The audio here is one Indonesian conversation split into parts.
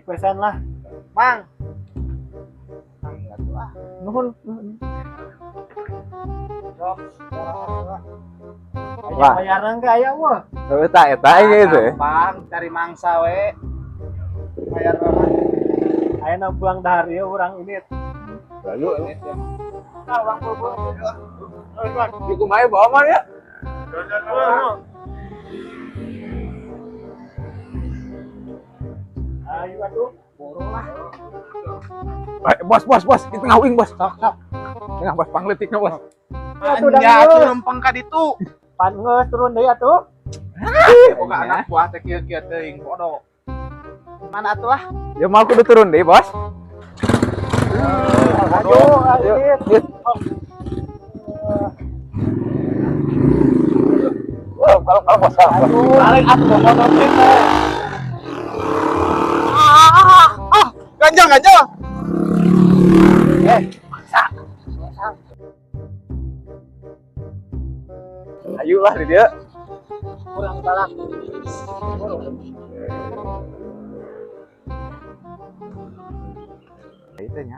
Pesan lah, Mang. nuhun. Sok. Wah, bayaran ke aya wah. Eta gitu ya. Bang, cari mangsa we. Bayar berapa? Aya na pulang dari urang ini. Lalu Nah, uang pulpul. di kumaha bawa mah ya. Ayo atuh, borong lah. Bos, di tengah wing bos. Sok. Tengah bos pangletikna bos. Atuh Anya dah. tuh lempeng ka ditu. Pan geus turun deui atuh. Boga anak buah teh kieu-kieu teuing bodoh. Mana atuh lah? Ya mau kudu turun deh bos. Ayo, ayo. Kalau bos. Balik atuh bodoh teh. Ganjal. Ayo lah di dia. Kurang galak. Itu nya.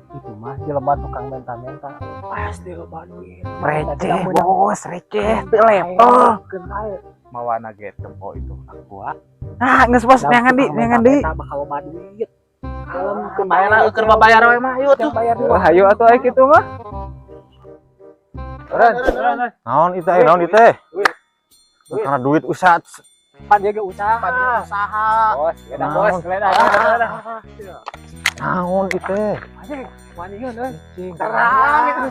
Itu mah jelema tukang menta-menta. Pasti loba duit. Receh bos, receh teu level. Kenal. Mawana ge tempo itu aqua. Nah, geus bos neangan di. Bakal loba duit. Kalem Bayar keur babayar we mah yuk tuh. bayar Wah, hayu atuh aya kitu mah. Naon itu karena duit usat. pan jaga usaha. Usaha. Bos, beda Naon? bos, beda. Naon itu? Wanian euy. Terang itu.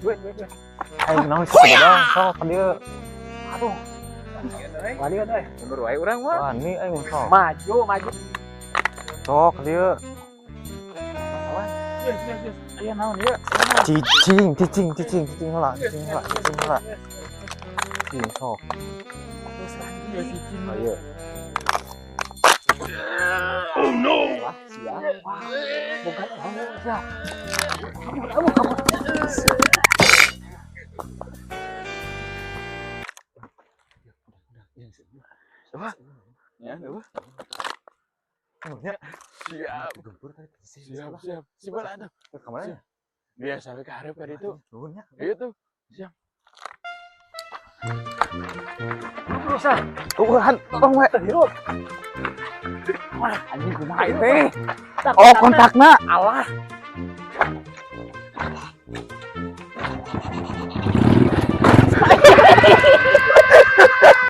Duit. Ayo naon sih beda sok ka dieu. Aduh. Wanian euy. Mundur wae urang mah. Wani aing sok. Maju. Sok ka dieu. Yes. Aya naon ieu? Cicing heula. Cicing sok. Ayo. Oh no. Siap. Bukan siap. Kamu. Ya, Siap. Si bola ada. Kemana? Biasa we ka hareup ka ditu. Nuhunnya. Ieu tuh. Siap. Bisa. Tong we. Hirup. Wah, anjing kumaha teh? Oh, kontakna. Allah.